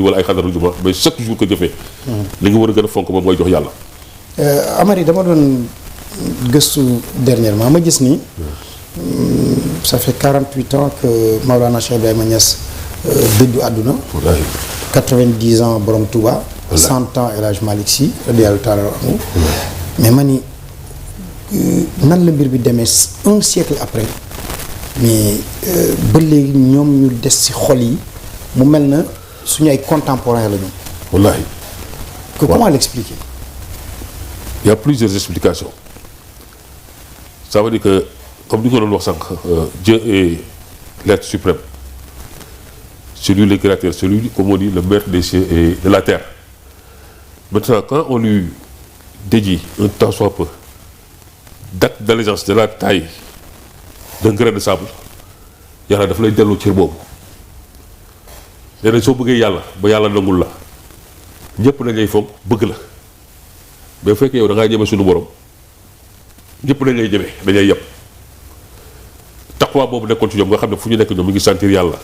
wala ay xadaru juma mais chaque jour ko jëfee li nga war a gën a fonk moom mooy jox yàlla. Amary dama doon gëstu dernièrement ma gis ni ça fait 48 ans que Maolana Cheikh Ibrahima Niass dëddu àdduna. 90 ans Borom Touba. 100 ans El Hadj Malick Sy radiyallahu taala anhu. mais ma ni nan la mbir bi demee un siècle après mais ba léegi ñoom ñu des ci xol yi mu mel na suñu ay contemporains la ñu. wallaahi. comment l'expliquer? Il y a plusieurs explications. Ça veut dire que comme ni ko doon wax sànq Dieu est l'être suprême. C'est lui le créateur, c'est lui, comme on dit, le maître des cieux et de la terre. Maintenant, quand on lui dédie un tant soit peu d'acte d'allégeance de la taille d'un grain de sable, yàlla dafa lay delloo cër boobu. nee na soo bëggee yàlla ba yàlla nangul la ñëpp dañ lay foog bëgg la mais bu fekkee yow da ngaa ñeme suñu borom ñëpp dañ lay ñeme dañ lay yeb. taqwa boobu nekkoon ci ñoom nga xam ne fu ñu nekk ñoom mi ngi sentir yàlla.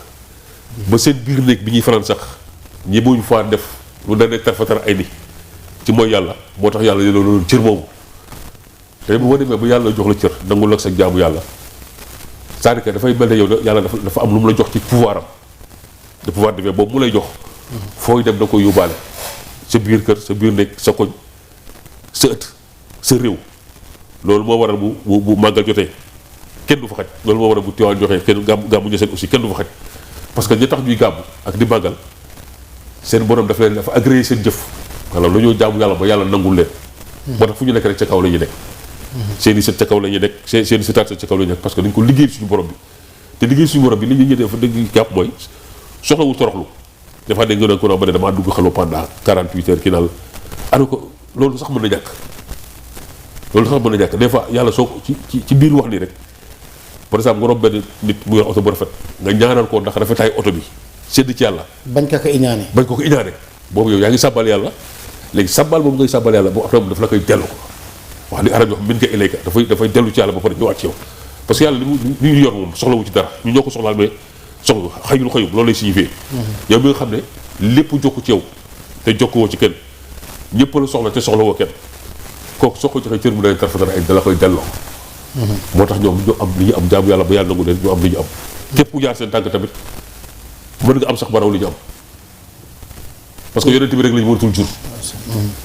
ba seen biir néeg bi ñuy fanaan sax ñi muñ faa def lu ne tarfatar ay ni ci mooy yàlla moo tax yàlla yelloo loolu cër boobu te bu ma demee ba yàlla jox la cër nangul la sa jaamu yàlla c'est-à-dire que dafay mel ne yow yàlla dafa am lu mu la jox ci pouvoir am de pouvoir de boobu mu lay jox fooy dem da koy yóbbaale sa biir kër sa biir néeg sa koñ sa ëtt sa réew loolu moo waral bu màggal jotee kenn du fa xaj loolu moo waral bu Tiwaawan joxee kenn gàmmu ñeseen aussi kenn du fa xaj parce que ñi tax ñuy gàmmu ak di màggal seen borom dafa leen dafa agréé seen jëf maanaam la ñoo jaamu yàlla ba yàlla nangul leen moo tax fu ñu nekk rek ca kaw la ñuy nekk seen i sët ca kaw la ñuy nekk seen i sëtaat ca kaw la ñuy nekk parce que dañ ko liggéey suñu borom bi te liggéey suñu borom bi li ñu dafa dëgg jàpp mooy soxlawul toroxlu dafa dégg nga ko ba ne damaa dugg xalwa pendant 48 heures kii daal ana ko loolu sax mën na ñàkk loolu sax mën na ñàkk des fois yàlla soo ko ci biir wax nii rek par exemple nga romb benn nit mu yor oto bu rafet nga ñaanal ko ndax rafetaay oto bi sedd ci yàlla bañ ko iñaane boobu yow yaa ngi sàbbal yàlla léegi sàbbal boobu ngay sàbbal yàlla boobu après moom dafa la koy dellu ko wax li arab yoo xam min ko ilayka dafay dellu ci yàlla ba pare ñëwaat ci yow parce que yàlla li ñu yor moom soxlawu ci dara ñu ñoo ko soxlaal mais soxla xayul xëyum loolu lay signifié yow mi nga xam ne lépp jokku ci yow te jokkuwoo ci kenn ñëpp la soxla te soxla woo kenn kooku soo ko joxee cër mu ne tarfatara ay dala koy delloo moo tax ñoom ñu am li ñu am jaamu yàlla ba yàlla nangu leen ñu am li ñu am képp ku jaar seen tànk tamit mën nga am sax baraw li ñu am parce que yonent bi rek lañu mënatul jur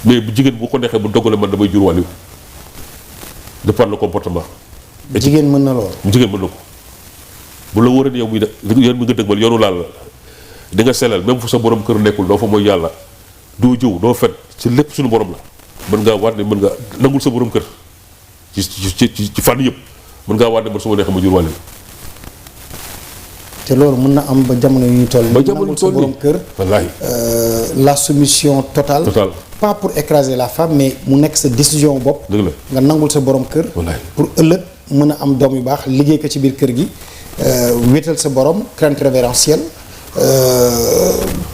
mais bu jigéen bu ko neexee bu doggale man damay jur wàllu de par le comportement jigéen mën na lool jigéen mën na ko bu la wóoree yow muy de yoon mi nga dëgmal yoonu laal la di nga sellal même fu sa borom kër nekkul doo fa mooy yàlla doo jëw doo fen ci lépp suñu borom la mën ngaa waat ne mën nga nangul sa borom kër ci fànn yëpp mën ngaa waat ne man su ma neexee ma jur wàllu te loolu mën na am ba jamono yu ñu toll ba jamono nangul sa borom kër wallaahi la soumission totale pas pour écraser la femme mais mu nekk sa décision bopp dëgg la nga nangul sa borom kër wallaahi pour ëllëg mën a am doom yu baax liggéey ko ci biir kër gi wéetal sa borom crainte révérentielle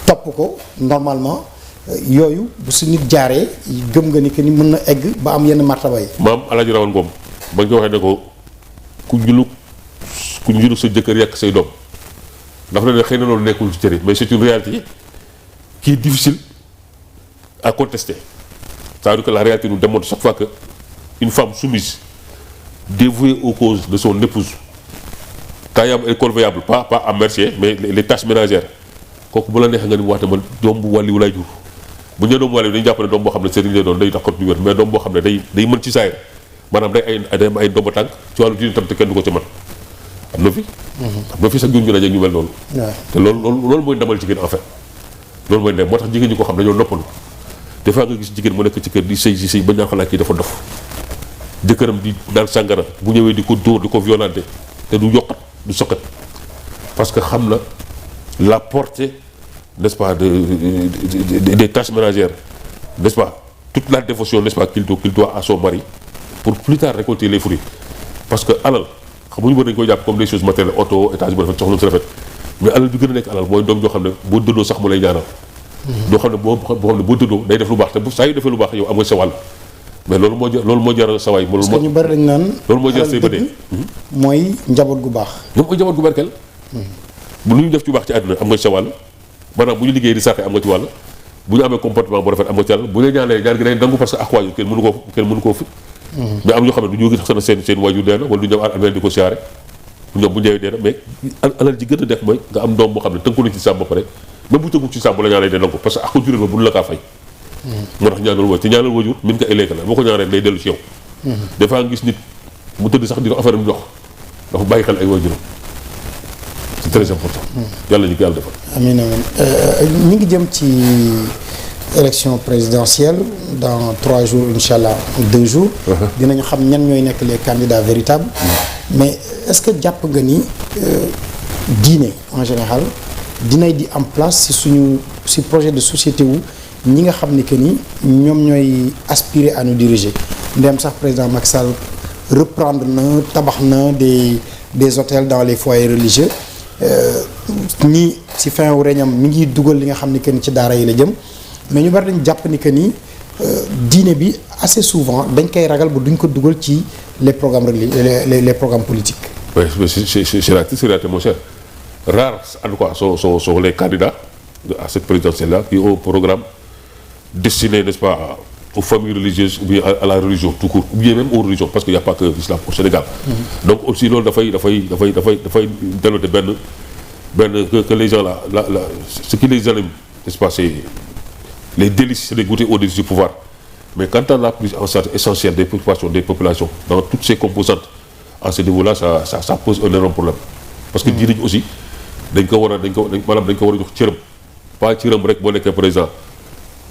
topp ko normalement yooyu bu su nit jaaree gëm nga ni que ni mën na egg ba am yenn martaba yi maam Alaaji Rawane Ngom ba nga ko waxee ne ko ku njulug sa jëkkër yàq say doom dafa ne xëy na loolu nekkul ci cëri mais c'est une réalité qui est difficile à contester c'est-à-dire que la réalité nous démontre chaque fois que une femme soumise dévouée aux causes de son épouse taayam est convenable pas à mercier mais les tâches ménagères kooku bu la neexee nga ni mu wax ne man doom bu wàlliwu lay jur bu ñu nee doom bu wàlliwu dañu jàpp ne doom boo xam ne sëriñ lay doon day tax kot du wér mais doom boo xam ne day mën ci saayir maanaam day am ay ndomba tànk ci wàllu diine tam te kenn du ko ci mën am na fi am na fi sax ñu daje ñu mel noonu te loolu mooy ndamal jigéen en fait loolu mooy ndem moo tax jigéen ñi ko xam dañoo noppalu des fois nga gis jigéen mu nekk ci kër di sëy ba ñaa xalaat kii dafa dof jëkkëram di naan sàngara bu ñëwee di ko dóor di ko violenté te du yokkat du soqat parce que xam na la portée n'est-ce pas des tâches ménagères n'est-ce pas toute la dévotion n'est-ce pas qu'il doit à son mari pour plus tard récolter les fruits parce que alal xamuñu ba dañ koy jàpp comme des choses matérielles auto étage bu rafet soxna su rafet mais alal bi gën a nekk alal mooy doom joo xam ne boo dëddoo sax mu lay ñaanal doo xam ne boo xam ne boo dëddoo day def lu baax te bu saa yu defee lu baax yow am nga sa wàll mais loolu moo jar sa waay parce que ñu bari dañ naan loolu moo jar say bëdee mooy njaboot gu baax ñoom mooy njaboot gu barkeel bu lu ñu def ci baax ci àdduna am nga sa wàll maanaam bu ñu liggéey di sàqee am nga ci wàll bu ñu amee comportement bu rafet am nga ci wàll bu ñu ñaanee ñaan gi day nangu parce que ak waajur kenn mënu koo fi mais am ñoo xam ne du ñu gis sax seen waajur dee na wala du ñu am almeel di ko siyaare ñoom bu ñëwee dee na mais alal ji gën a def mooy nga am doom boo xam ne tënku nañ ci sàmm ba pare même bu tënku ci sàmm bu la ñaanee day nangu parce que ak ko jural ba bu la kaa fay moo tax ñaanal waajur te ñaanal waajur min ko éleeka la boo ko ñaanee day dellu ci yow des fois nga gis nit mu tëdd sax di affaire am dox dafa bàyyi xel ay waajuram c'est très important yàlla ñu ko yàlla defal amiin amiin ñu ngi jëm ci élection présidentielle dans 3 jours incha allah 2 jours dinañu xam ñan ñooy nekk les candidats véritables mais est-ce que jàpp nga ni diine en général dinay di en place si projet de société wu ñi nga xam ni que ni ñoom ñooy aspirer à nous diriger ndem sax président Macky Sall reprendre na tabax na des hôtels dans les foyers religieux nii si fin wu réñam mi ngi dugal li nga xam ni que ni ci daara yi la jëm mais ñu bari dañ jàpp ni que ni diine bi assez souvent dañ koy ragal ba duñ ko dugal ci les programmes les programmes politiques. oui c'est la réalité mon cher rare en tout cas sont les candidats à cette présidentielle-là qui ont un programme destiné n'est-ce pas aux familles religieuses ou bien à la religion tout court ou bien même aux religions parce qu'il n'y a pas que l'islam au Sénégal. Donc aussi loolu dafay dénoter benn que les gens là ce qui les anime n'est-ce pas c'est les délices, c'est de goûter au délices du pouvoir. Mais quand on a pris en charge essentielle des préoccupations des populations dans toutes ces composantes, à ce niveau-là, ça pose un énorme problème. Parce que diine aussi dañ ko war a jox cëram pas cëram rek boo nekkee président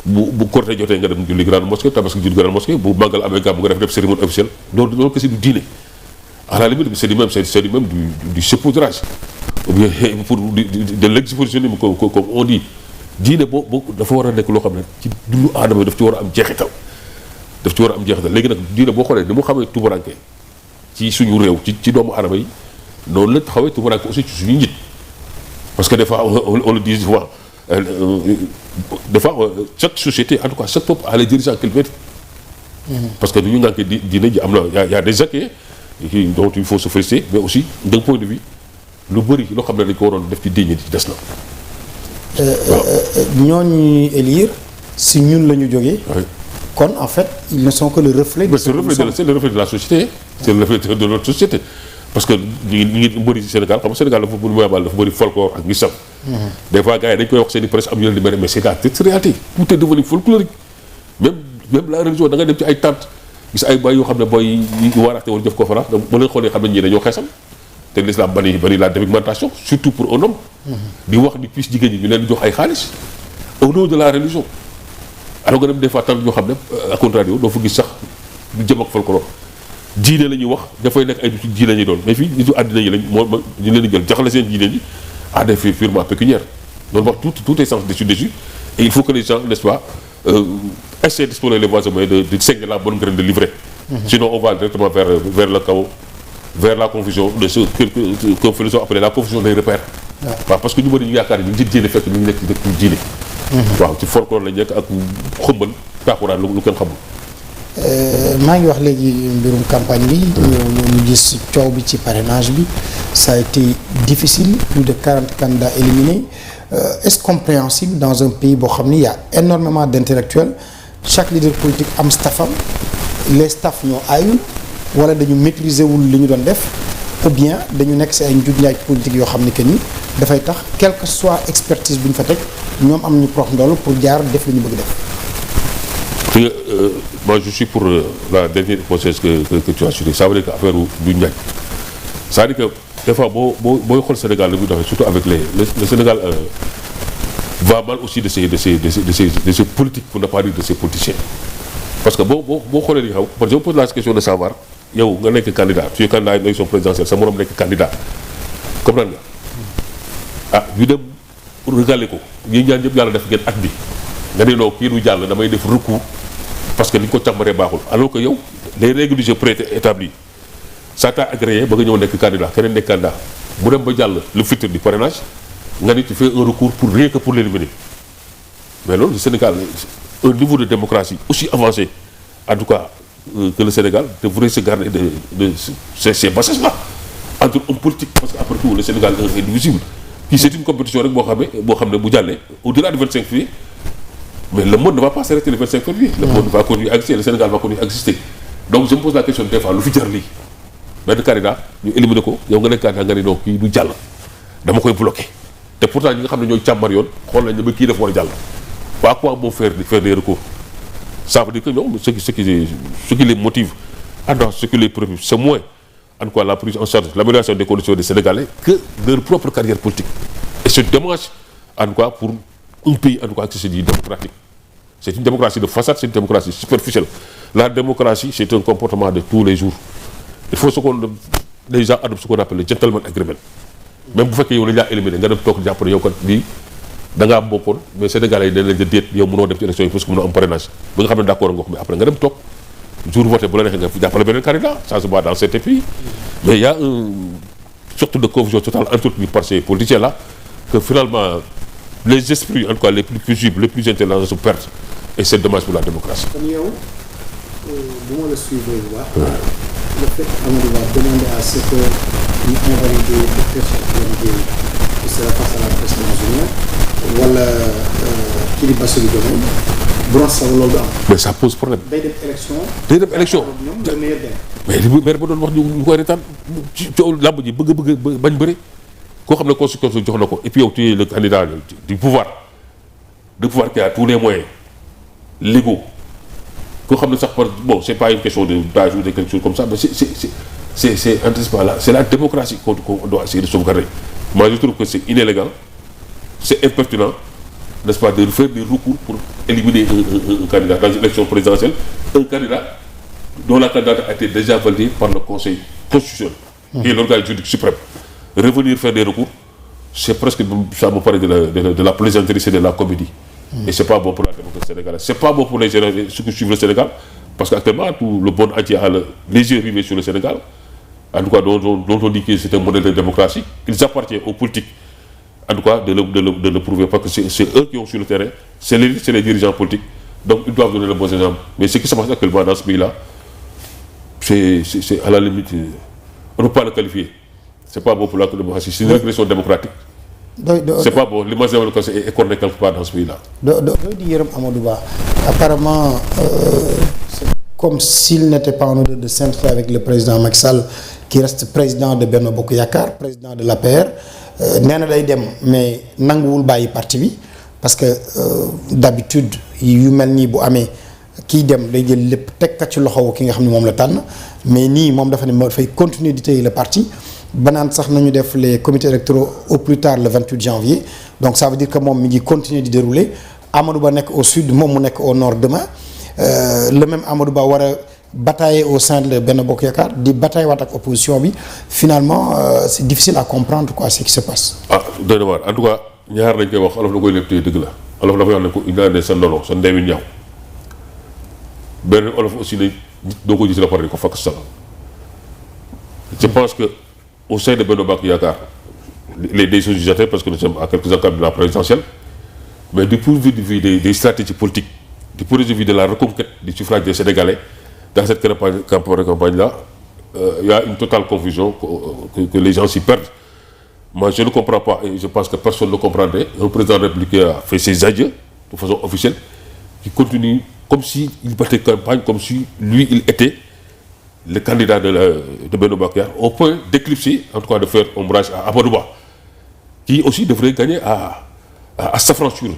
bu Korité jotee nga dem julli grande mosquée Tabaski julli grande mosquée bu màggal amee gàmm nga def cérémonie officielle loolu kese du diine. À la limite c'est du même du saupoudrage ou bien pour de l'expositionnisme comme on dit. diine boo dafa war a nekk loo xam ne ci dundu aadama yi daf ci war a am jeexital léegi nag diine boo xoolee ni mu xamee tubaranke ci suñu réew ci doomu aadama yi noonu la xawee tubaranke aussi ci suñu njiit parce que des fois on le dit souvent des fois chaque société en tout cas chaque peuple a les dirigeants qu'il mérite parce que nu ñu ngànkee diine ji am na y a des acquis dont il faut se féliciter mais aussi d'un point de vue lu bëri loo xam ne dañ ko waroon def ci diine ji des na ñooñu élire si ñun la ñu jógee. kon en fait ils ne sont que le reflet. c'est le reflet de la société. c'est le reflet de notre société parce que ñu ngi bëri Sénégal xam nga Sénégal dafa bëri folklore ak ngisam. des fois gars yi dañ koy wax seen i presse am ñu leen di mere mais c'est la réalité tout est devenu folklorique même la religion da ngay dem ci ay tentes gis ay boy yoo xam ne boy yi waaraate wala def conférence ba leen xoolee xam ne ñii dañoo xeesal. te l'islam bani la dépigmentation surtout pour un homme di wax di puisse jigéen ñi ñu leen di jox ay xaalis au nom de la religion alors que dem des fois tant ñoo xam ne à contrario doo fa gis sax du jëm ak folklore diine la ñuy wax dafay nekk ay nitu diine la ñuy doon mais fii nitu àddina yi lañ moo ñu leen di jël jaxale seen diine ñi à des fins purement pécuniaires loolu wax tout est sens dessus et il faut que les gens n'est-ce pas essaient d'explorer les voies et moyens de saigner la bonne graine de livrer sinon on va directement vers le chaos vers la confusion de ce que philosophe appelé la confusion des repères. waaw parce que ñu bëri ñu yaakaar ni ñu ngi diine fekk ñu ngi nekk ci dëkk diine. waaw ci folklore lañ nekk ak xëmbal taaxuraan lu kenn xamul. maa ngi wax léegi mbirum campagne bi. ñu gis coow bi ci parrainage bi ça a été difficile plus de 40 candidats éliminés est-ce compréhensible dans un pays boo xam ni y a énormément d'intellectuels chaque leader politique am staffam les staff ñoo aayul. wala dañu maîtriser wul li ñu doon def ou bien dañu nekk ci ay njuuj njaaj politique yoo xam ne que ni dafay tax quelle que soit expertise bu ñu fa teg ñoom am ñu prox ndool pour jaar def li ñu bëgg def. moi je suis pour la dernière hypothèse que tu as citée ça veut dire que affaire njuuj njaaj c'est-à-dire que des fois booy xool Sénégal li muy doxee surtout avec le Sénégal va mal aussi de ces politiques pour ne pas dire de ces politiciens parce que boo xoolee li xaw parce que je me pose la question de savoir yow nga nekk candidat tu es candidat à une élection présidentielle sa morom nekk candidat comprendre nga ñu dem regaler ko ñi ñaan ñëpp yàlla def ngeen at bi nga ne non kii du jàll damay def recours parce que li ñu ko càmbaree baaxul alors que yow les règles du jeu préétablies ça t'a agréé ba nga ñëw nekk candidat keneen nekk candidat mu dem ba jàll le filtre du parrainage nga ni tu fais un recours pour rien que pour l'éliminer mais loolu le Sénégal un niveau de démocratie aussi avancé en tout cas que le Sénégal devrait se garder de ces bassesses là entre hommes politiques parce que après tout le Sénégal est indivisible kii c'est une compétition rek boo xam ne bu jàllee au-delà du 25 février mais le monde ne va pas s'arrêter le 25 février. le monde va continuer à exister, le Sénégal va continuer à exister. Donc je me pose la question des fois lu fi jar lii benn candidat ñu éliminer ko yow nga nekk candidat nga ne non kii du jàll dama koy bloqué te pourtant ñi nga xam ne ñooy càmbar yoon xool nañ ne ba kii dafa war a jàll. à quoi bon faire des recours? Ça veut dire que ñoom ce qui les motive ce qui les préoccupe c'est moins en quoi la prise en charge l'amélioration des conditions des Sénégalais que leur propre carrière politique. Et c'est dommage en quoi pour un pays en tout cas qui se dit démocratique. C'est une démocratie de façade, c'est une démocratie superficielle. La démocratie, c'est un comportement de tous les jours. Il faut les gens adoptent ce qu'on appelle le gentleman agreement. Même bu fekkee yow la ñaa éliminé nga dem toog jàpp ne yow kat lii da ngaa bokkoon mais Sénégalais yi dañ leen di déet yow mënoo dem ci élection yi parce que mënoo am parrainage ba nga xam ne d'accord nga ko mais après nga dem toog jour voté bu la neexee nga jàppale beneen candidat ça se voit dans certains pays. Mais il y a une sorte de confusion totale entretenue par ces politiciens là que finalement les esprits en tout cas les plus fusibles les plus intelligents se perdent et c'est dommage pour la démocratie. kon yow bu ma la suivre bu baax. le fait Amadou Ba demander à ce que ñu invalider docteur Cheikh Tidiane Dièye qui sera face à la présidence wala kii di Bassirou Diomaye bu doon sax loolu du am. Mais ça pose problème. day dem élection. day dem élection ñoom le meilleur gagne. mais li maire ba doon wax ñu koy retaan ci coow làmb ji bëgg bañ bëri koo xam ne constitution jox na ko et puis yow tu es le candidat du pouvoir qui a tous les moyens légaux koo xam ne sax par bon c'est pas une question d'âge ou de quelque chose comme ça mais c'est la démocratie qu'on doit essayer de sauvegarder. Moi je trouve que c'est inélégant, c'est impertinent, n'est-ce pas, de faire des recours pour éliminer un candidat dans une élection présidentielle, un candidat dont la candidature a été déjà validée par le Conseil constitutionnel qui est l'organe juridique suprême. Revenir faire des recours, c'est presque, ça me paraît de la plaisanterie, c'est de la comédie. Et c'est pas bon pour la démocratie sénégalaise. C'est pas bon pour les gens ceux qui suivent le Sénégal, parce qu'actuellement tout le monde entier a les yeux rivés sur le Sénégal, en tout cas dont on dit que c'est un modèle de démocratie. Il appartient aux politiques, en tout cas de le prouver, parce que c'est eux qui ont sur le terrain, c'est les dirigeants politiques, donc ils doivent donner le bon exemple. Mais ce qui se passe actuellement dans ce pays-là, c'est à la limite, on ne peut pas le qualifier. C'est pas bon pour la démocratie, c'est une régression démocratique. C'est pas bon, l'image de la est écornée quelque part dans ce pays-là. di yërëm Amadou Ba apparemment c'est comme s'il n'était pas en odeur de sainteté avec le président Macky Sall qui reste président de Benno Bokk Yaakaar, président de l'APR. Nee na day dem mais nanguwul bàyyi parti bi parce que d'habitude yu mel nii bu amee kiy dem day jël lépp teg ka ci loxo ki nga xam ne moom la tànn mais nii moom dafa ne moo dafay continuer di téye le parti. Banaan sax nañu def les comités électoraux au plus tard le 28 janvier donc ça veut dire que moom mi ngi continuer di dérouler Amadou Ba nekk au sud moom mu nekk au nord demain le même Amadou Ba war a batailler au sein de Benno Bokk Yaakaar di batailler waat ak opposition bi finalement c'est difficile à comprendre quoi ce qui se passe. Ah doy na waar en tout cas ñaar lañ koy wax olof la koy lépp tey dëgg la olof dafay wax ne ko indaale sa ndono sa ndewi ñaaw benn olof aussi ne doo ko gis la pare di ko fakk sal je pense que au sein de Benno Bokk Yaakaar les décisions judiciaires parce que nous sommes à quelques encadrans de la présidentielle mais du point de vue des stratégies politiques du point de vue de la reconquête du suffrage des Sénégalais dans cette campagne là il y a une totale confusion que les gens s'y perdent. Moi je ne comprends pas et je pense que personne ne comprendrait un président de la République qui a fait ses adieux de façon officielle qui continue comme si il battait campagne comme si lui il était le candidat de Benno Bokk Yaakaar au point d'éclipser, en tout cas de faire ombrage à Amadou Ba, qui aussi devrait gagner à s'affranchir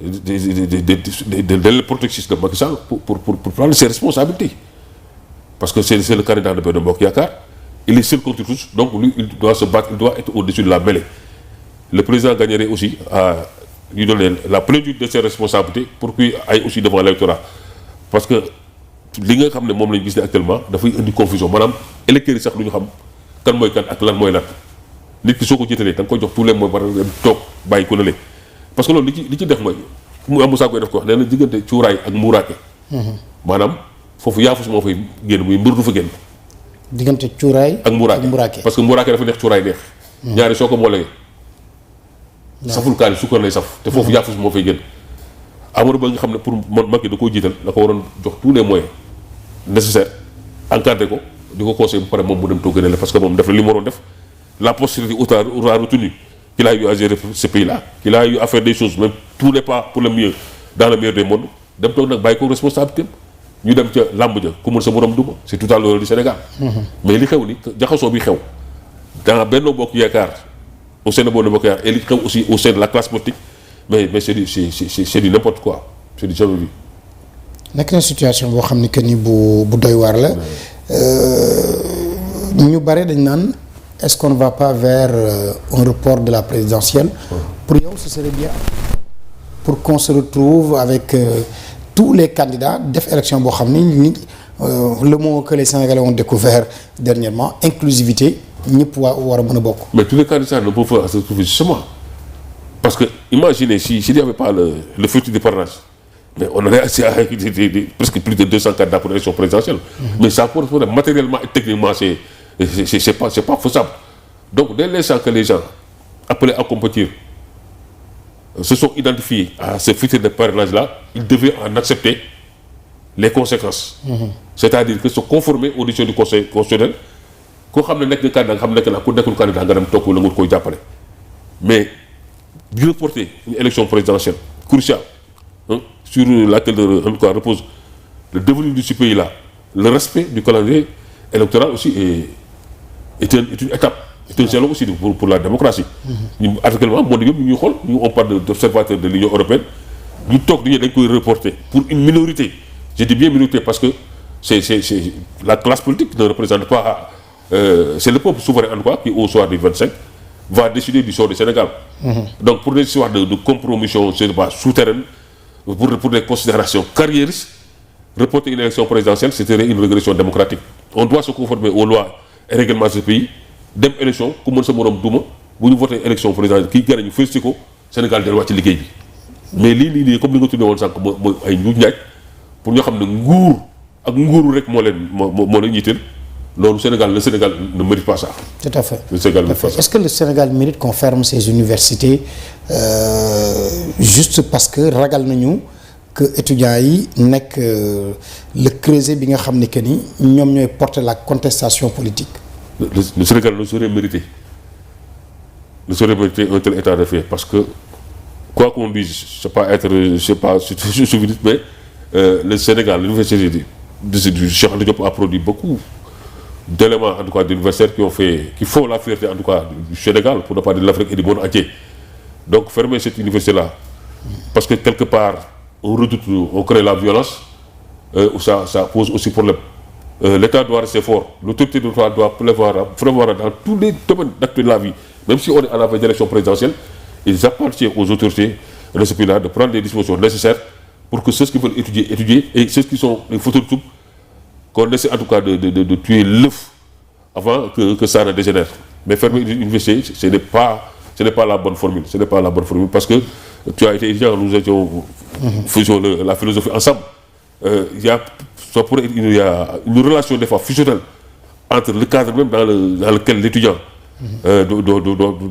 de l'protectionnisme de Macky Sall pour prendre ses responsabilités. Parce que c'est le candidat de Benno Bokk Yaakaar, il est seul contre tous, donc lui il doit se battre, il doit être au-dessus de la mêlée. Le président gagnerait aussi à lui donner la plénitude de ses responsabilités pour qu'il aille aussi devant l'électorat. Parce que li nga xam ne moom lañu gis ne actuellement dafay indi confusion maanaam électeurs yi sax lu ñu xam kan mooy kan ak lan mooy lan nit ki soo ko jiitalee da nga koy jox tous les moyens war a toog bàyyi ko nële parce que loolu li ci def mooy mu am Moussa koy def ko wax nee na diggante cuuraay ak muuraake maanaam foofu yaafus moo fay génn muy mbir du fa génn diggante cuuraay ak muuraake parce que muuraake dafa neex cuuraay neex ñaari soo ko boolee saful kaani sukkar lay saf te foofu yaafus moo fay génn Amadou Ba nga xam ne pour Macky da koo jiital da ko waroon jox tous les moyens nécessaires encadré ko di ko conseiller bu pare moom mu dem toog gënale parce que moom def na li mu waroon def la postérité aura retenu qu'il a eu à gérer ce pays-là, qu'il a eu à faire des choses, même tout n'est pas pour le mieux dans le meilleur des mondes, dem toog nag bàyyi ko responsabilité ñu dem ca làmb ja ku mën sa borom duma c'est tout à l'heure du Sénégal. mais li xew ni jaxasoo bi xew dans Benno Bokk Yaakaar au sein de Benno Bokk Yaakaar et li xew aussi au sein de la classe politique mais c'est du n'importe quoi, c'est du jamais vu. nekk na situation boo xam ni que ni bu doy waar la ñu bare dañ naan est-ce qu'on ne va pas vers un report de la présidentielle. Pour yow ce serait bien pour qu'on se retrouve avec tous les candidats def élection boo xam ni le mot que les Sénégalais ont découvert dernièrement inclusivité ñëpp war a mën a bokk. mais tous les candidats ne peuvent pas se retrouver justement parce que imaginez s'il n'y avait pas le filtre de parrainage. Mais on aurait assez à presque plus de 200 candidats pour l'élection présidentielle. Mais ça correspond matériellement et techniquement, c'est pas faisable. Donc dès l'instant que les gens appelés à compétir se sont identifiés à ce filtre de parrainage-là, ils devaient en accepter les conséquences. C'est-à-dire que se conformer aux décisions du Conseil constitutionnel. Koo xam ne nekk nga candidat nga xam ne nekk na ku nekkul candidat nga dem toog la nga koy jàppale. Mais di reporter une élection présidentielle cruciale. Sur laquelle en tout cas repose le devenir de ce pays-là, le respect du calendrier électoral aussi est une étape, est un jalon aussi pour la démocratie. Actuellement monde yëpp ñu xool on parle d'observateurs de l'Union européenne ñu toog dañ koy reporter pour une minorité. Je dis bien minorité parce que c'est la classe politique ne représente pas c'est le peuple souverain en tout cas qui au soir du 25 va décider du sort du Sénégal. Donc pour des histoires de compromission sur base souterraine. Pour des considérations carriéristes, reporter une élection présidentielle, c'était une régression démocratique. On doit se conformer aux lois et règlements de ce pays. Dem élection, ku mën sa morom duma, bu ñu voté élection présidentielle kii gën a ñu félicité ko Sénégal delluwaat ci liggéey bi. mais lii comme li nga tuddee woon sànq mooy ay njuuj njaaj pour ñoo xam ne nguur ak nguuru rek moo leen yitteel loolu le Sénégal ne mérite pas ça. Tout à fait. Le Sénégal ne mérite pas ça. Est-ce que le Sénégal mérite qu'on ferme ses universités juste parce que ragal nañu que étudiants yi nekk le creuset bi nga xam ne que ni ñoom ñooy porter la contestation politique. Le Sénégal ne saurait mériter un tel état de fait parce que quoi qu'on dise c'est pas souverainiste mais le Sénégal l'université du Cheikh Anta Diop a produit beaucoup d'éléments en tout cas d'universitaires qui font la fierté en tout cas du Sénégal pour ne pas dire de l'Afrique et du monde entier. Donc fermer cette université-là parce que quelque part on crée la violence ça pose aussi problème. L'État doit rester fort, l'autorité de l'État doit prévoir dans tous les domaines d'actes de la vie, même si on est à la veille d'élection présidentielle, il appartient aux autorités de ce pays-là de prendre les dispositions nécessaires pour que ceux qui veulent étudier et ceux qui sont les photos de tout qu'on essaie en tout cas de tuer l'œuf avant que ça ne dégénère. Mais fermer une université, ce n'est pas la bonne formule. Ce n'est pas la bonne formule parce que tu as été étudiant, nous faisions la philosophie ensemble. Il y a une relation des fois fusionnelle entre le cadre même dans lequel l'étudiant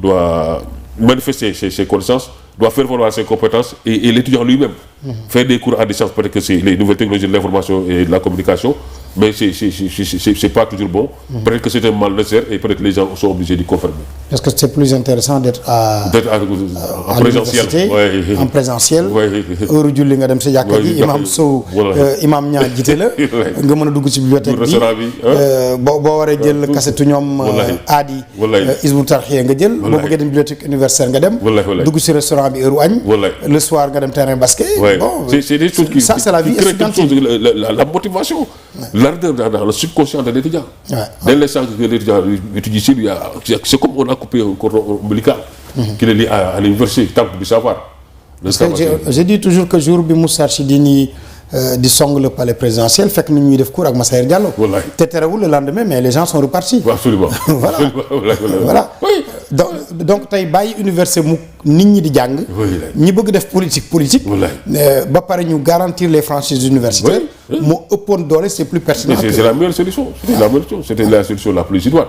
doit manifester ses connaissances, doit faire valoir ses compétences et l'étudiant lui-même faire des cours à distance, peut-être que c'est les nouvelles technologies de l'information et de la communication, mais c'est pas toujours bon. Peut-être que c'est un mal nécessaire et peut-être que les gens sont obligés d'y conformer. Est-ce que c'est plus intéressant d'être en présentiel? Ouais. En présentiel. heure julli nga dem sa jàkka ji imam Sow imam ñaa jiite la nga mën a dugg ci bibliothèque bi boo waree jël kasetu ñoom aadi Hizbut Tarqiyyah nga jël boo bëggee dem bibliothèque universitaire nga dem dugg ci restaurant bi heure añ le soir nga dem terrain basket. Bon, c'est des choses ça c'est la vie étudiantine. La motivation, l'ardeur dans le subconscient de l'étudiant. Dès l'instant que l'étudiant étudie ici, c'est comme on a coupé un cordon ombilical qui est lié à l'université, temple du savoir. Je dis toujours que jour bi Moussa Archidini di song le palais présidentiel fekk na ñuy def cours ak Massaër Diallo. te terewul le lendemain mais les gens sont repartis. Absolument. Voilà. Oui. donc tey bàyyi université mu nit ñi di jàng. ñi bëgg def politique. ba pare ñu garantir les franchises universitaires. moo ëppoon doole c'est plus pertinent. C'est la meilleure solution. C'était la solution la plus idoine.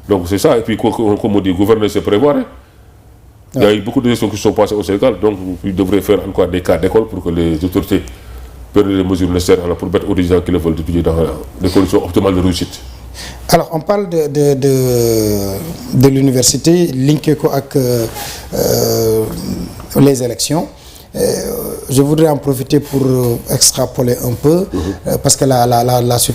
Donc c'est ça et puis comme on dit gouverner c'est prévoir. Il y a eu beaucoup de gestions qui sont passées au Sénégal donc il devrait faire encore des cas d'école pour que les autorités prennent les mesures nécessaires pour permettre aux étudiants qui le veulent d'étudier dans des conditions optimales de réussite. Alors on parle de l'université linké ko ak les élections. Je voudrais en profiter pour extrapoler un peu parce que la situation